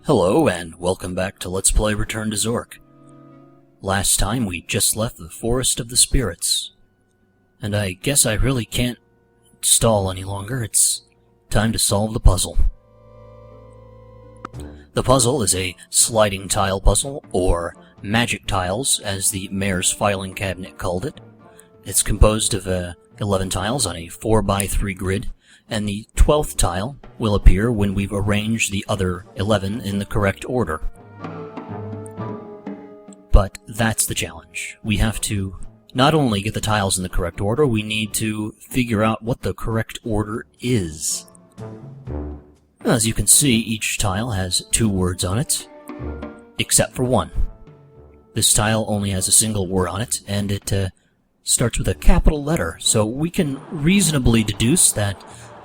Hello, and welcome back to Let's Play Return to Zork. Last time we just left the Forest of the Spirits, and I guess I really can't stall any longer. It's time to solve the puzzle. The puzzle is a sliding tile puzzle, or magic tiles, as the mayor's filing cabinet called it. It's composed of 11 tiles on a 4x3 grid, and the 12th tile will appear when we've arranged the other 11 in the correct order. But that's the challenge. We have to not only get the tiles in the correct order, we need to figure out what the correct order is. As you can see, each tile has 2 words on it, except for one. This tile only has a single word on it, and it starts with a capital letter, so we can reasonably deduce that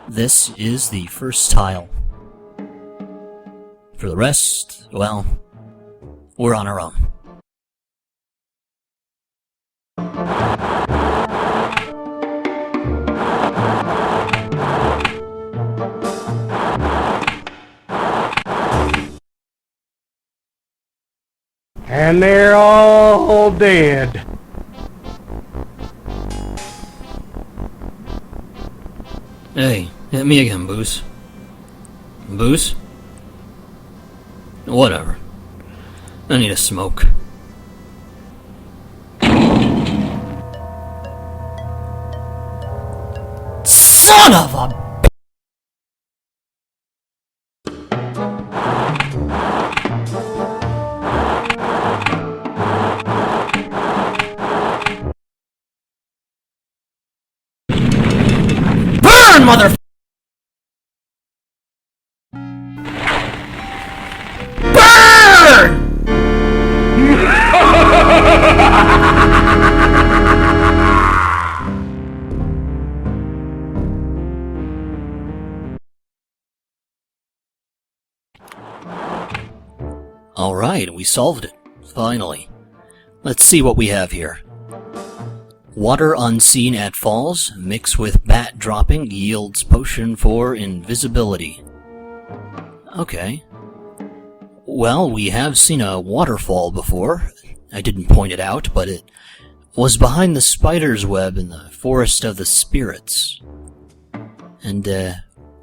this is the first tile. For the rest, well, we're on our own. And they're all dead. Hey, hit me again, Boos. Boos? Whatever. I need a smoke. Son of a... Burn, mother... Burn! Alright, we solved it. Finally. Let's see what we have here. Water unseen at falls, mixed with bat dropping, yields potion for invisibility. Okay. Well, we have seen a waterfall before. I didn't point it out, but it was behind the spider's web in the Forest of the Spirits. And,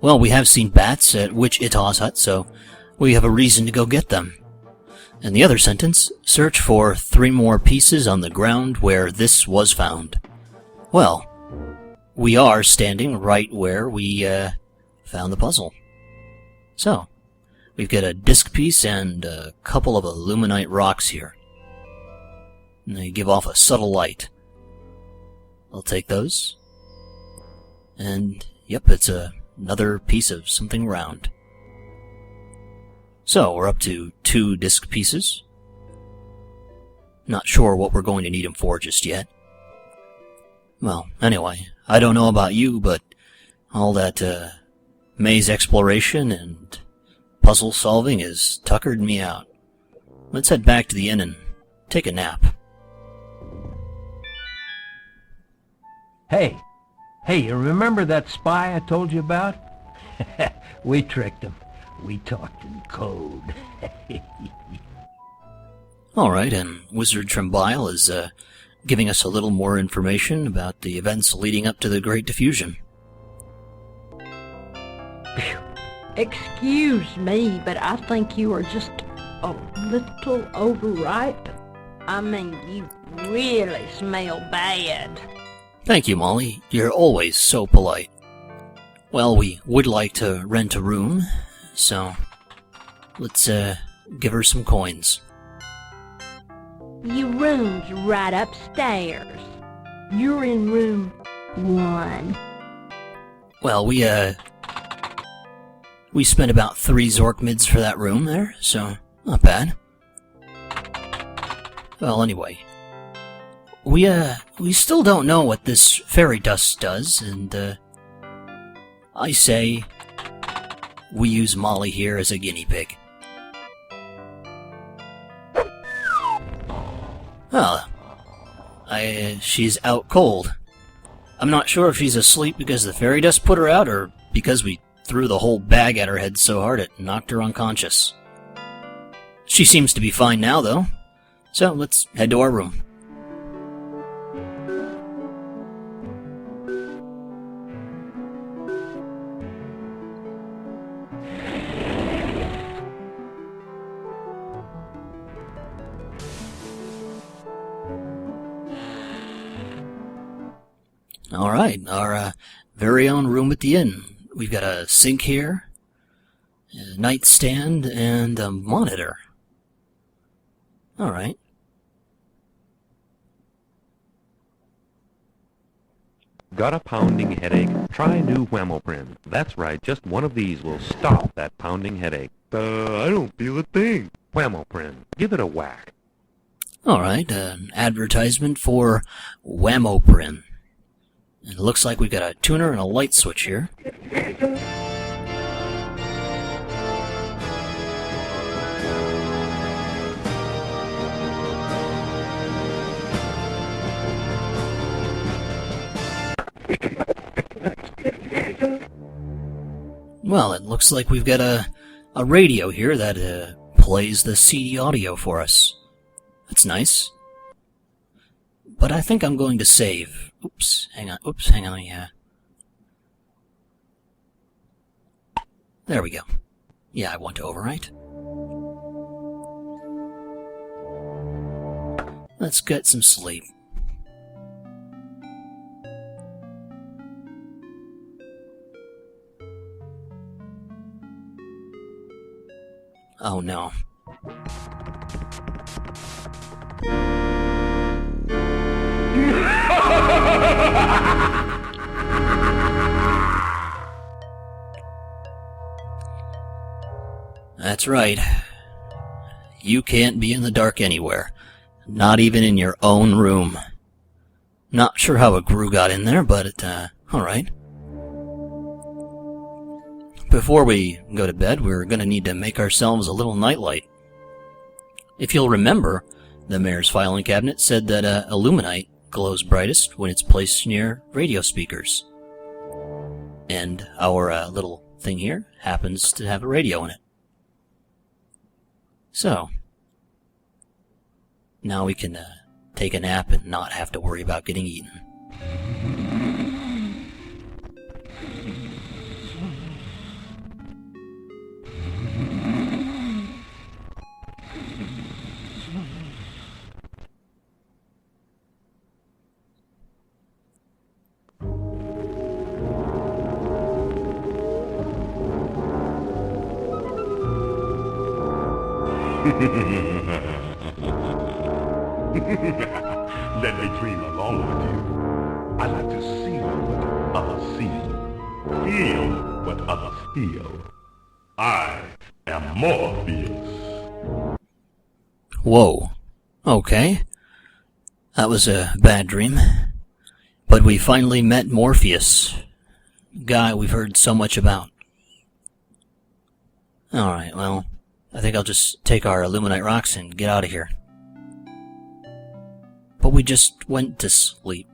well, we have seen bats at Witch Ita's hut, so we have a reason to go get them. And the other sentence, search for 3 more pieces on the ground where this was found. Well, we are standing right where we found the puzzle. So, we've got a disc piece and a couple of illuminite rocks here. And they give off a subtle light. I'll take those. And, yep, it's another piece of something round. So, we're up to 2 disc pieces. Not sure what we're going to need them for just yet. Well, anyway, I don't know about you, but all that maze exploration and puzzle solving has tuckered me out. Let's head back to the inn and take a nap. Hey, you remember that spy I told you about? We tricked him. We talked in code. Alright, and Wizard Trembile is giving us a little more information about the events leading up to the Great Diffusion. Excuse me, but I think you are just a little overripe. I mean, you really smell bad. Thank you, Molly. You're always so polite. Well, we would like to rent a room, so let's give her some coins. Your room's right upstairs. You're in room 1. Well, we spent about 3 Zork mids for that room there, so not bad. Well, anyway, we still don't know what this fairy dust does, and I say we use Molly here as a guinea pig. Well, she's out cold. I'm not sure if she's asleep because the fairy dust put her out, or because we threw the whole bag at her head so hard it knocked her unconscious. She seems to be fine now, though. So let's head to our room. Alright, our very own room at the inn. We've got a sink here, a nightstand, and a monitor. Alright. Got a pounding headache? Try new Whamoprin. That's right, just one of these will stop that pounding headache. I don't feel a thing. Whamoprin. Give it a whack. Alright, an advertisement for Whamoprin. It looks like we've got a tuner and a light switch here. Well, it looks like we've got a radio here that plays the CD audio for us. That's nice. But I think I'm going to save. Oops, hang on, yeah. There we go. Yeah, I want to overwrite. Let's get some sleep. Oh no. That's right. You can't be in the dark anywhere. Not even in your own room. Not sure how a Gru got in there, but alright. Before we go to bed, we're going to need to make ourselves a little nightlight. If you'll remember, the mayor's filing cabinet said that illuminite glows brightest when it's placed near radio speakers. And our little thing here happens to have a radio in it. So, now we can take a nap and not have to worry about getting eaten. Let me dream along with you. I like to see what others feel what others feel. I am Morpheus. Whoa. Okay. That was a bad dream. But we finally met Morpheus. Guy we've heard so much about. Alright, well, I think I'll just take our illuminite rocks and get out of here. But we just went to sleep.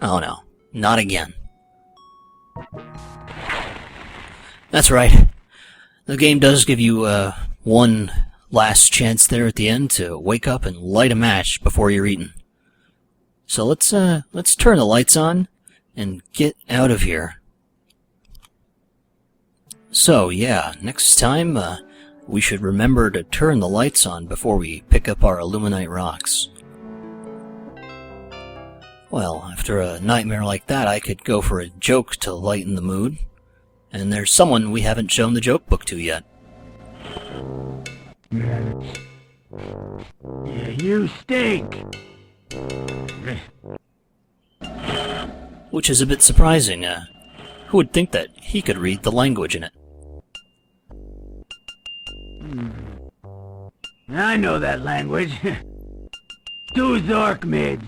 Oh no, not again. That's right. The game does give you one last chance there at the end to wake up and light a match before you're eaten. So let's turn the lights on and get out of here. So yeah, next time we should remember to turn the lights on before we pick up our illuminite rocks. Well, after a nightmare like that, I could go for a joke to lighten the mood. And there's someone we haven't shown the joke book to yet. You stink! Which is a bit surprising. Who would think that he could read the language in it? I know that language. Two Zork mids.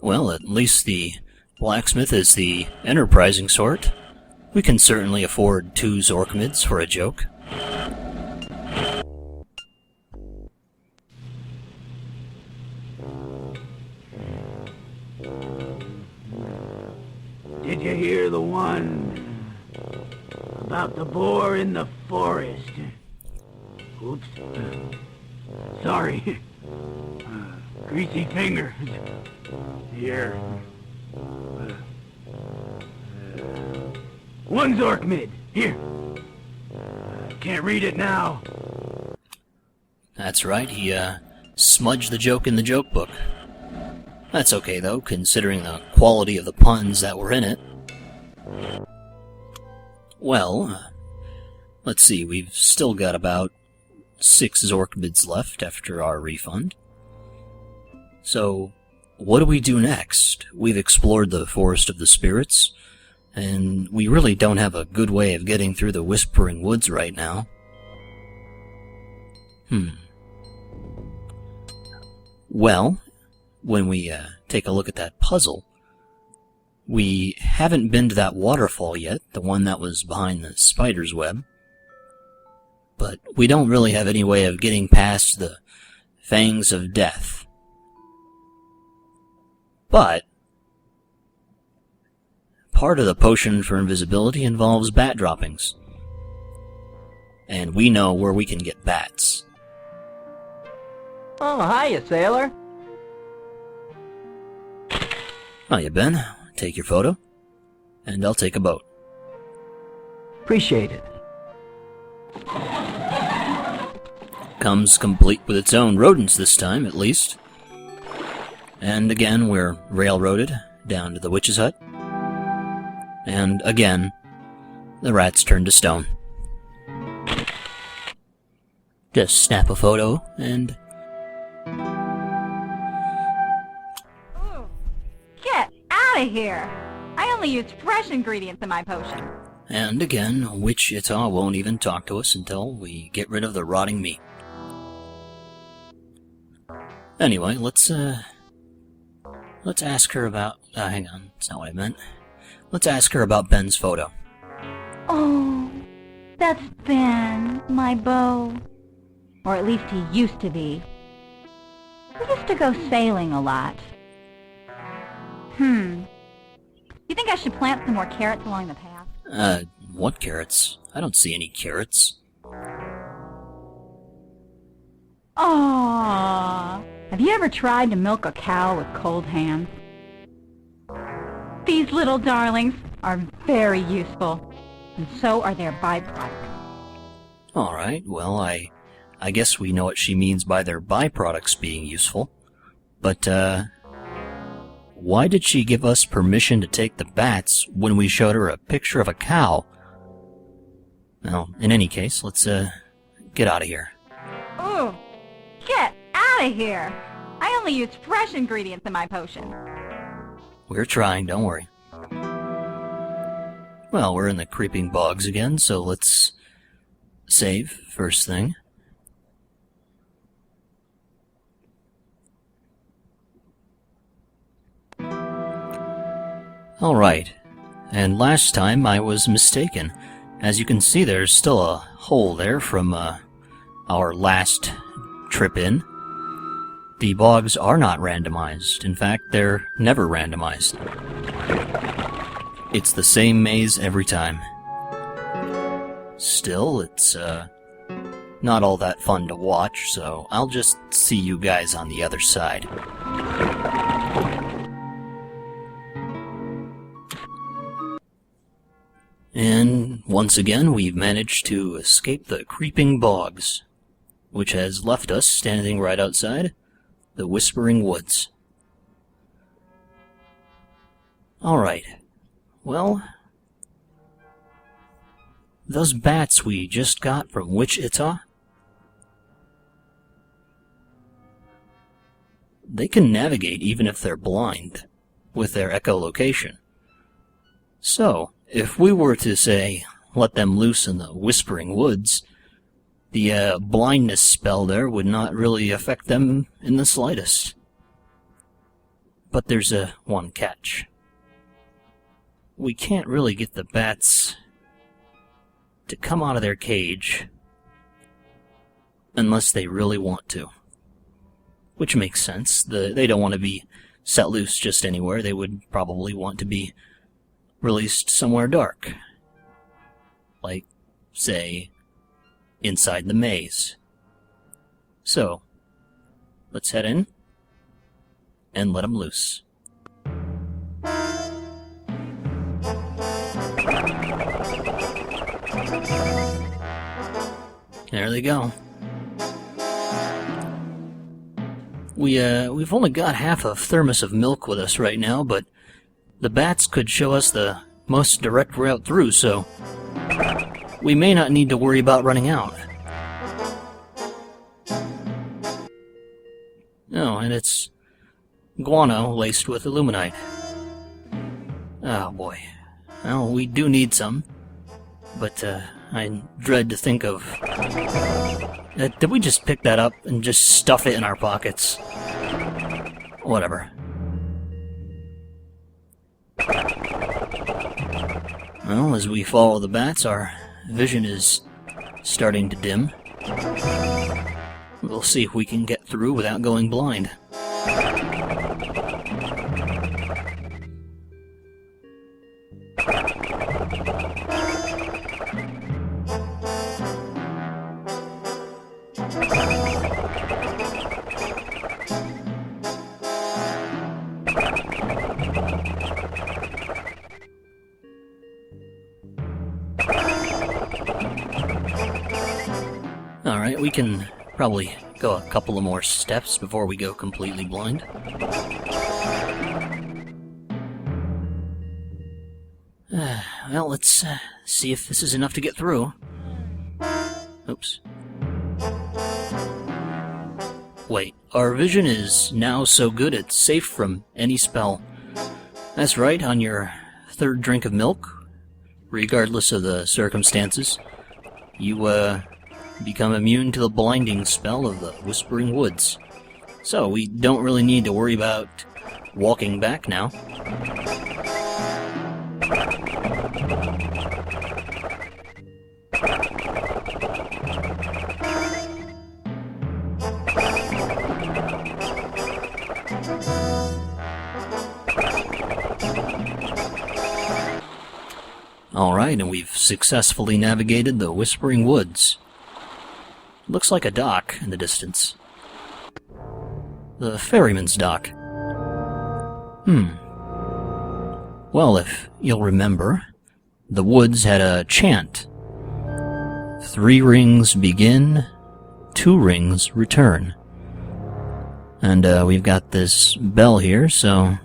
Well, at least the blacksmith is the enterprising sort. We can certainly afford 2 Zork mids for a joke. Did you hear the one about the boar in the forest. Oops. Sorry. Greasy fingers. Here. One Zork mid. Here. Can't read it now. That's right, he smudged the joke in the joke book. That's okay, though, considering the quality of the puns that were in it. Well, let's see, we've still got about 6 Zork bids left after our refund. So, what do we do next? We've explored the Forest of the Spirits, and we really don't have a good way of getting through the Whispering Woods right now. Well, when we take a look at that puzzle, we haven't been to that waterfall yet, the one that was behind the spider's web. But we don't really have any way of getting past the fangs of death. But part of the potion for invisibility involves bat droppings. And we know where we can get bats. Oh, hiya, sailor. Hiya, Ben. Take your photo, and I'll take a boat. Appreciate it. Comes complete with its own rodents this time, at least. And again, we're railroaded down to the witch's hut. And again, the rats turn to stone. Just snap a photo, and... Get out of here! I only used fresh ingredients in my potion. And again, Witch Ita won't even talk to us until we get rid of the rotting meat. Anyway, let's ask her about... hang on, that's not what I meant. Let's ask her about Ben's photo. Oh, that's Ben, my beau. Or at least he used to be. We used to go sailing a lot. You think I should plant some more carrots along the path? What carrots? I don't see any carrots. Aww. Have you ever tried to milk a cow with cold hands? These little darlings are very useful, and so are their byproducts. Alright, well, I guess we know what she means by their byproducts being useful. But, why did she give us permission to take the bats when we showed her a picture of a cow? Well, in any case, let's, get out of here. Ooh, get out of here! I only used fresh ingredients in my potion. We're trying, don't worry. Well, we're in the creeping bogs again, so let's save first thing. Alright, and last time I was mistaken. As you can see, there's still a hole there from our last trip in. The bogs are not randomized. In fact, they're never randomized. It's the same maze every time. Still, it's not all that fun to watch, so I'll just see you guys on the other side. And once again, we've managed to escape the creeping bogs, which has left us standing right outside the Whispering Woods. Alright, well, those bats we just got from Witch Ita, they can navigate even if they're blind with their echolocation. So, if we were to, say, let them loose in the Whispering Woods, the blindness spell there would not really affect them in the slightest. But there's one catch. We can't really get the bats to come out of their cage unless they really want to. Which makes sense. They don't want to be set loose just anywhere. They would probably want to be released somewhere dark. like, say, inside the maze. So, let's head in and let them loose. There they go. We've only got half a thermos of milk with us right now, but the bats could show us the most direct route through, so we may not need to worry about running out. Oh, and it's guano laced with aluminite. Oh boy. Well, we do need some, but I dread to think of... did we just pick that up and just stuff it in our pockets? Whatever. Well, as we follow the bats, our vision is starting to dim. We'll see if we can get through without going blind. Alright, we can probably go a couple of more steps before we go completely blind. Well, let's see if this is enough to get through. Oops. Wait, our vision is now so good it's safe from any spell. That's right, on your third drink of milk, regardless of the circumstances, you, become immune to the blinding spell of the Whispering Woods. So we don't really need to worry about walking back now. Alright, and we've successfully navigated the Whispering Woods. Looks like a dock in the distance. The ferryman's dock. Well, if you'll remember, the woods had a chant. 3 rings begin, 2 rings return. And we've got this bell here, so...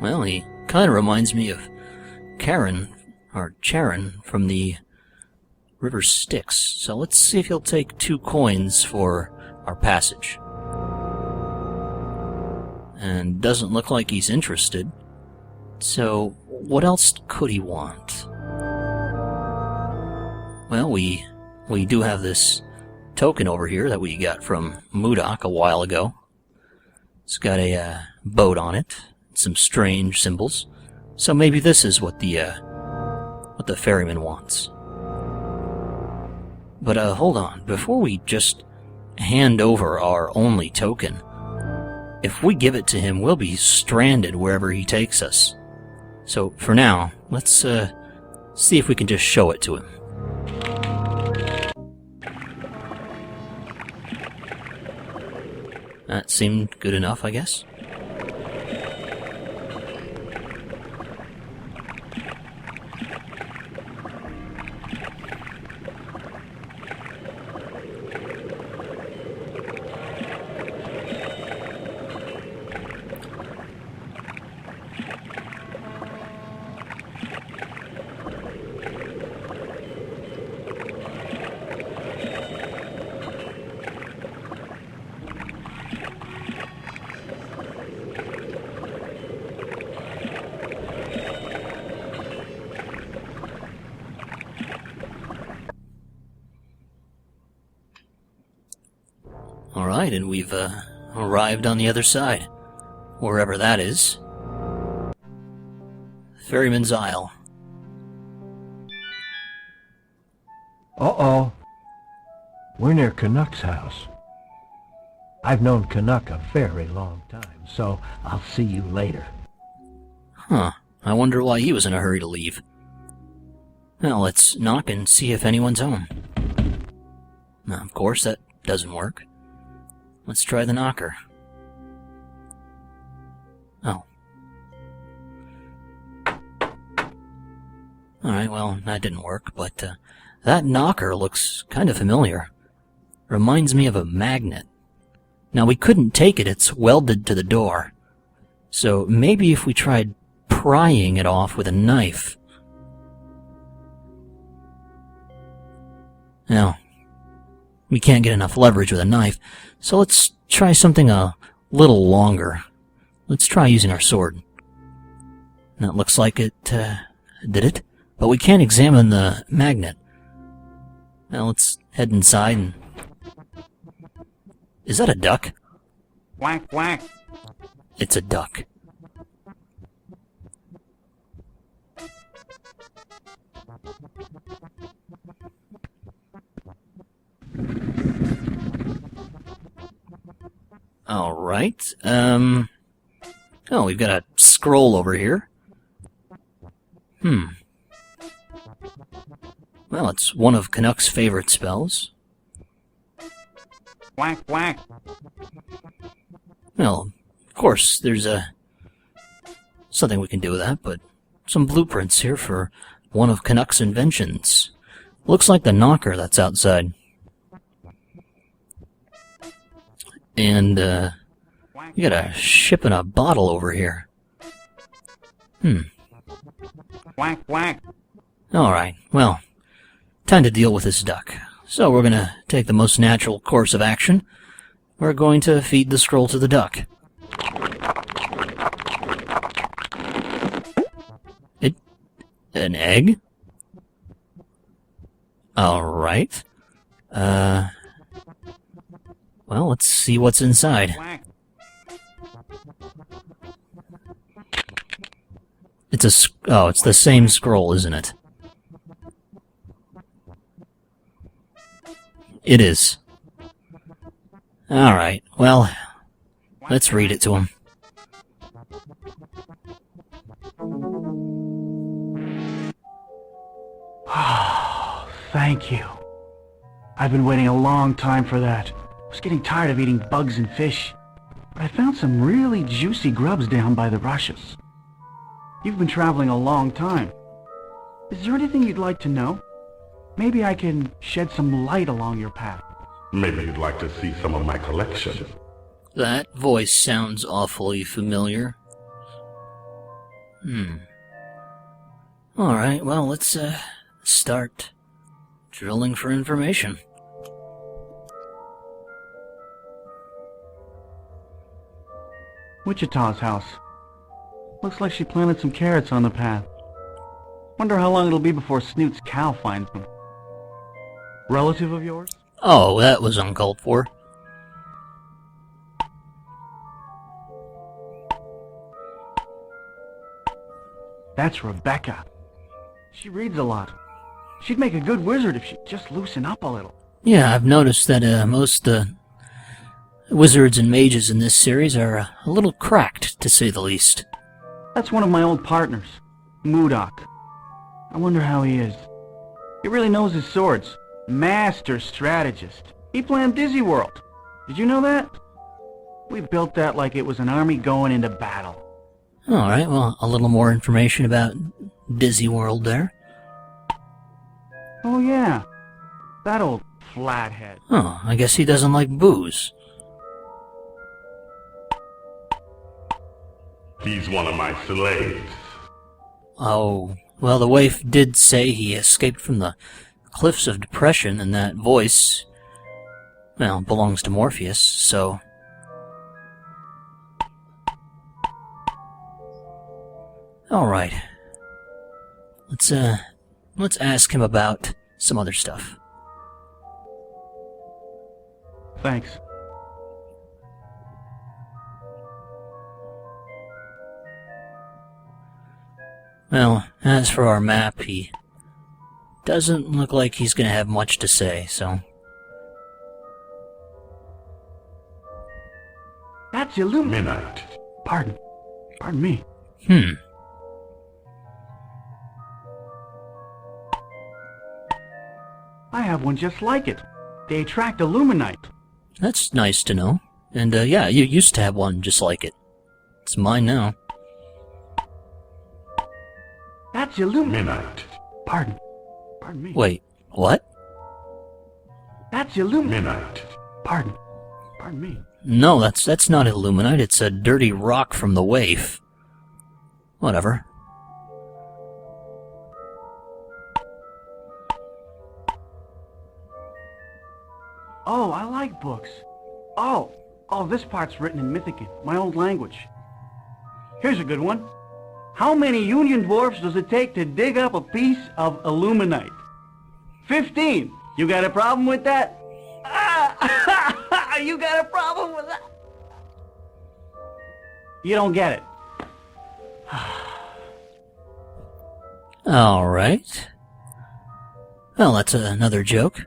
Well, he kind of reminds me of Charon from the River Styx, so let's see if he'll take 2 coins for our passage. And doesn't look like he's interested, so what else could he want? Well, we do have this token over here that we got from Modoc a while ago. It's got a boat on it. Some strange symbols. So maybe this is what the ferryman wants. But hold on, before we just hand over our only token, if we give it to him, we'll be stranded wherever he takes us. So for now, let's see if we can just show it to him. That seemed good enough, I guess. Alright, and we've arrived on the other side. Wherever that is. Ferryman's Isle. Uh-oh. We're near Canuck's house. I've known Canuck a very long time, so I'll see you later. Huh. I wonder why he was in a hurry to leave. Well, let's knock and see if anyone's home. Now, of course, that doesn't work. Let's try the knocker. Oh. Alright, well, that didn't work, but that knocker looks kind of familiar. Reminds me of a magnet. Now, we couldn't take it, it's welded to the door. So maybe if we tried prying it off with a knife. Now, we can't get enough leverage with a knife, so let's try something a little longer. Let's try using our sword. That looks like it did it, but we can't examine the magnet. Now let's head inside and... Is that a duck? Quack, quack. It's a duck. Alright, oh, we've got a scroll over here. Well, it's one of Canuck's favorite spells. Quack, quack. Well, of course, there's something we can do with that, but some blueprints here for one of Canuck's inventions. Looks like the knocker that's outside. And, you got a ship in a bottle over here. Quack, quack. Alright, well, time to deal with this duck. So we're gonna take the most natural course of action. We're going to feed the scroll to the duck. An egg? Alright. Well, let's see what's inside. Quack. It's the same scroll, isn't it? It is. Alright, well, let's read it to him. Thank you. I've been waiting a long time for that. I was getting tired of eating bugs and fish. But I found some really juicy grubs down by the rushes. You've been traveling a long time. Is there anything you'd like to know? Maybe I can shed some light along your path. Maybe you'd like to see some of my collection. That voice sounds awfully familiar. Alright, well, let's start drilling for information. Wichita's house. Looks like she planted some carrots on the path. Wonder how long it'll be before Snoot's cow finds them. Relative of yours? Oh, that was uncalled for. That's Rebecca. She reads a lot. She'd make a good wizard if she'd just loosen up a little. Yeah, I've noticed that most wizards and mages in this series are a little cracked, to say the least. That's one of my old partners, Modoc. I wonder how he is. He really knows his swords. Master strategist. He planned Dizzy World. Did you know that? We built that like it was an army going into battle. Alright, well, a little more information about Dizzy World there. Oh yeah, that old flathead. Oh, I guess he doesn't like booze. He's one of my slaves. Oh, well, the waif did say he escaped from the Cliffs of Depression, and that voice, well, belongs to Morpheus, so... Alright. Let's ask him about some other stuff. Thanks. Well, as for our map, he doesn't look like he's gonna have much to say, so That's illuminate. Pardon me. I have one just like it. They attract illuminite. That's nice to know. And, yeah, you used to have one just like it. It's mine now. That's illuminite. Pardon me. Wait, what? That's illuminite. Pardon me. No, that's not illuminite. It's a dirty rock from the waif. Whatever. Oh, I like books. Oh, this part's written in Mythican, my old language. Here's a good one. How many Union dwarfs does it take to dig up a piece of illuminite? 15. You got a problem with that? You got a problem with that? You don't get it. All right. Well, that's another joke.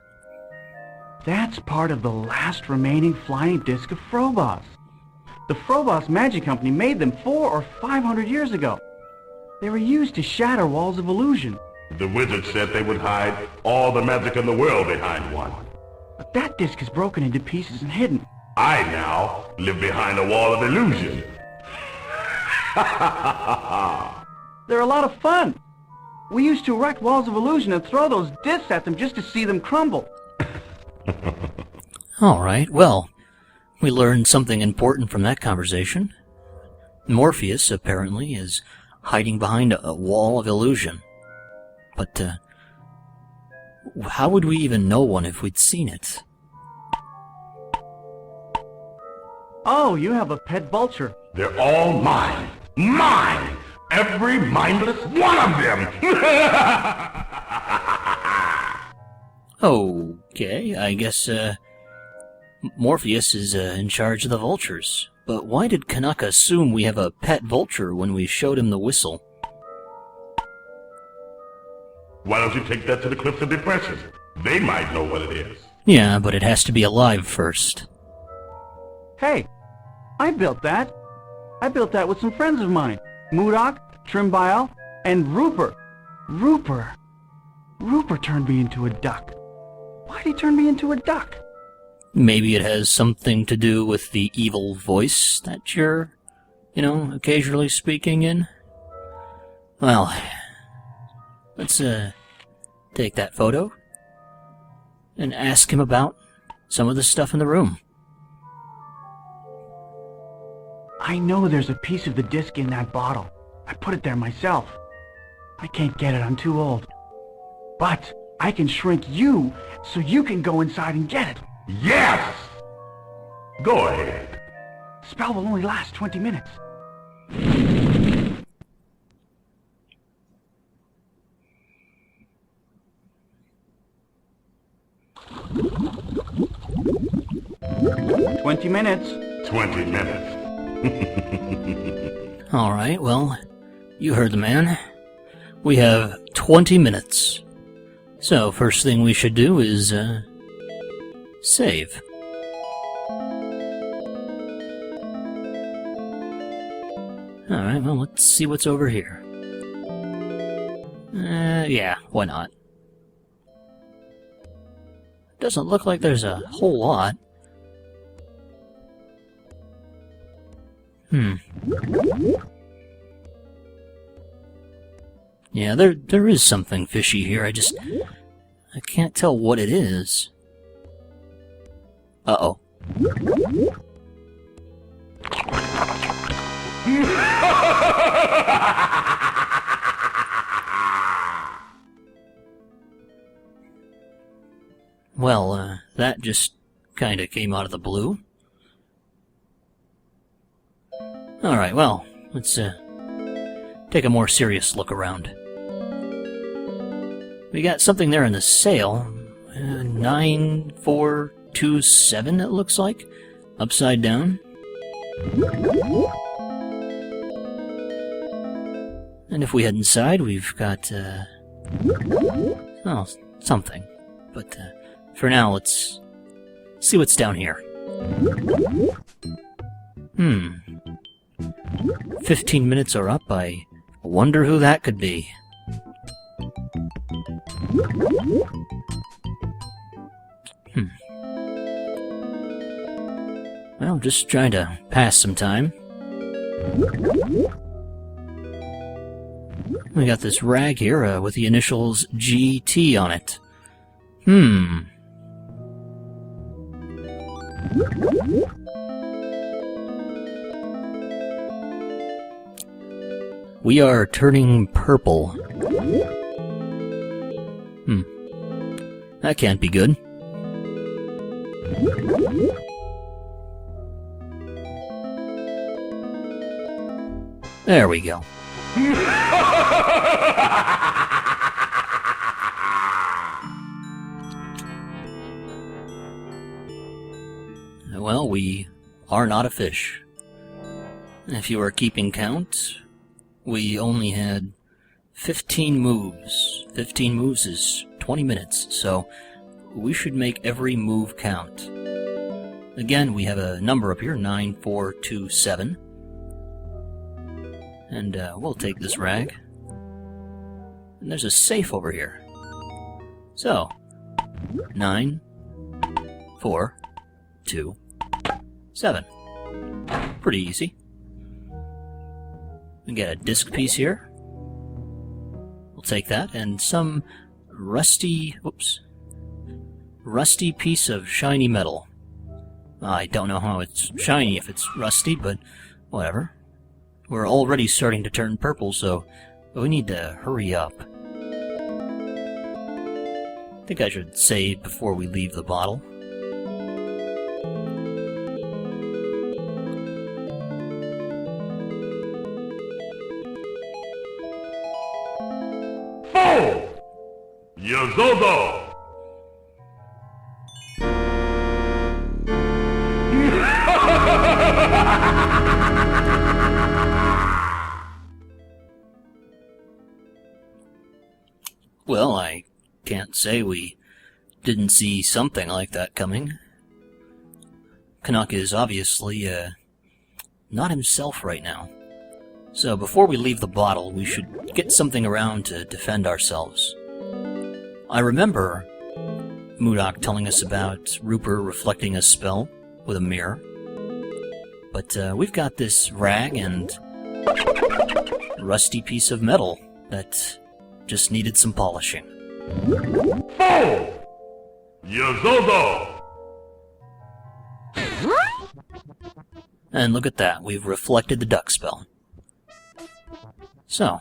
That's part of the last remaining flying disc of Frobos. The Frobos Magic Company made them 400 or 500 years ago. They were used to shatter walls of illusion. The wizard said they would hide all the magic in the world behind one. But that disc is broken into pieces and hidden. I now live behind a wall of illusion. They're a lot of fun. We used to erect walls of illusion and throw those discs at them just to see them crumble. All right, well, we learned something important from that conversation. Morpheus, apparently, is hiding behind a wall of illusion. But, how would we even know one if we'd seen it? Oh, you have a pet vulture. They're all mine. Mine! Every mindless one of them! Okay, I guess, Morpheus is in charge of the vultures. But why did Canuck assume we have a pet vulture when we showed him the whistle? Why don't you take that to the Cliffs of Depression? They might know what it is. Yeah, but it has to be alive first. Hey, I built that. I built that with some friends of mine. Moodok, Trimbial, and Rupert. Rupert turned me into a duck. Why'd he turn me into a duck? Maybe it has something to do with the evil voice that you're, occasionally speaking in. Well, let's, take that photo and ask him about some of the stuff in the room. I know there's a piece of the disc in that bottle. I put it there myself. I can't get it, I'm too old. But I can shrink you so you can go inside and get it. Yes! Go ahead. The spell will only last 20 minutes. $20 minutes. 20 minutes. All right, well, you heard the man. We have 20 minutes. So, first thing we should do is, save. Alright, well, let's see what's over here. Yeah, why not? Doesn't look like there's a whole lot. Yeah, there is something fishy here. I can't tell what it is. Uh-oh. Well, that just kinda came out of the blue. Alright, well, let's, take a more serious look around. We got something there in the sail. 9427, it looks like. Upside down. And if we head inside, we've got, well, something. But, for now, let's see what's down here. 15 minutes are up. I wonder who that could be. Well, just trying to pass some time. We got this rag here with the initials GT on it. We are turning purple. That can't be good. There we go. Well, we are not a fish. If you are keeping count, we only had 15 moves. 15 moves is 20 minutes, so we should make every move count. Again, we have a number up here, 9427. And we'll take this rag. And there's a safe over here. So, 9, 4, 2, 7. Pretty easy. We get a disc piece here. We'll take that, and some rusty piece of shiny metal. I don't know how it's shiny if it's rusty, but whatever. We're already starting to turn purple, so we need to hurry up. I think I should save before we leave the bottle. Yazozo! Well, I can't say we didn't see something like that coming. Canuck is obviously not himself right now. So before we leave the bottle, we should get something around to defend ourselves. I remember Moodok telling us about Rupert reflecting a spell with a mirror. But we've got this rag and rusty piece of metal that just needed some polishing. Yazozo! And look at that, we've reflected the duck spell. So,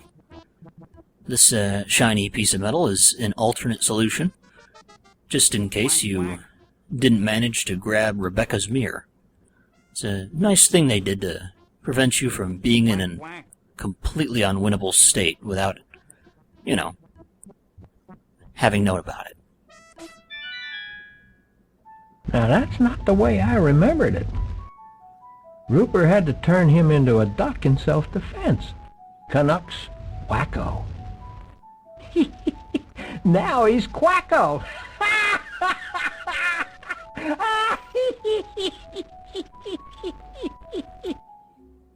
this shiny piece of metal is an alternate solution, just in case you didn't manage to grab Rebecca's mirror. It's a nice thing they did to prevent you from being in a completely unwinnable state without, you know, having known about it. Now that's not the way I remembered it. Rupert had to turn him into a duck in self-defense. Canuck's wacko. Now he's Quacko.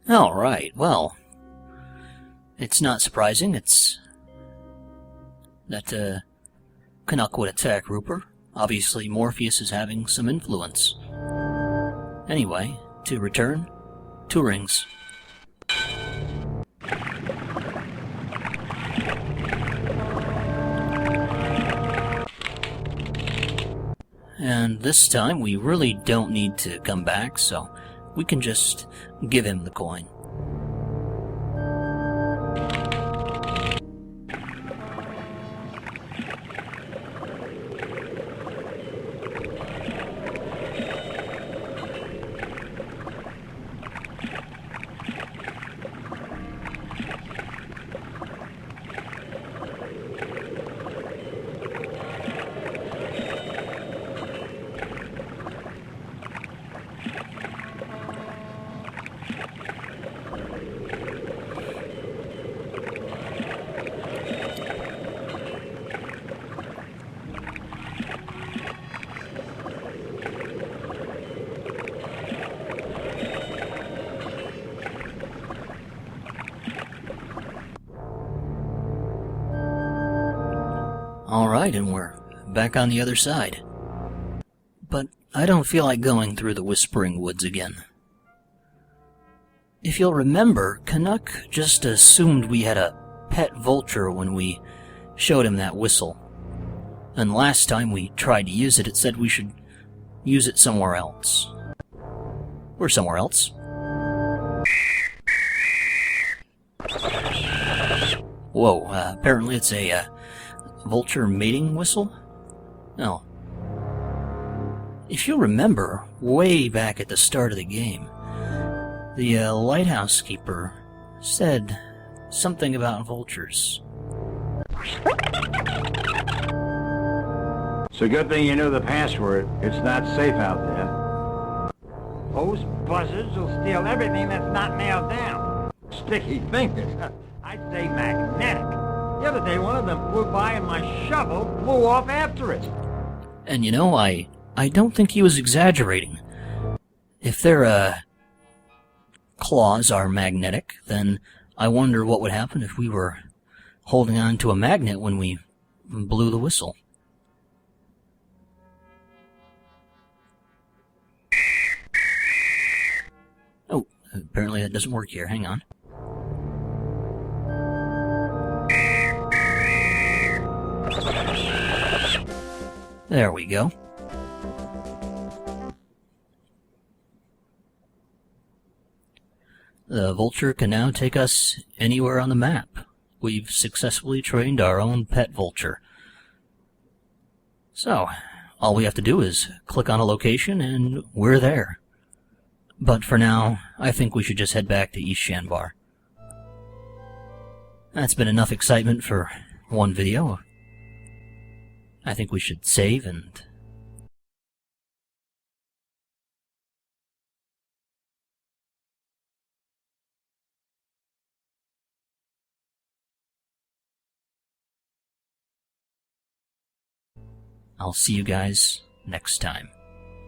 All right, well, it's not surprising. It's that Canuck would attack Rupert. Obviously, Morpheus is having some influence. Anyway, to return, 2 rings. And this time, we really don't need to come back, so we can just give him the coin. right, and we're back on the other side. But I don't feel like going through the Whispering Woods again. If you'll remember, Canuck just assumed we had a pet vulture when we showed him that whistle. And last time we tried to use it, it said we should use it somewhere else. Or somewhere else. Whoa, apparently it's a vulture mating whistle? No. If you'll remember, way back at the start of the game, the lighthouse keeper said something about vultures. It's a good thing you knew the password. It's not safe out there. Those buzzards will steal everything that's not nailed down. Sticky fingers. I'd say magnetic. The other day, one of them flew by and my shovel flew off after it. And you know, I don't think he was exaggerating. If their claws are magnetic, then I wonder what would happen if we were holding on to a magnet when we blew the whistle. Oh, apparently that doesn't work here. Hang on. There we go. The vulture can now take us anywhere on the map. We've successfully trained our own pet vulture. So, all we have to do is click on a location and we're there. But for now, I think we should just head back to East Shanbar. That's been enough excitement for one video. I think we should save and... I'll see you guys next time.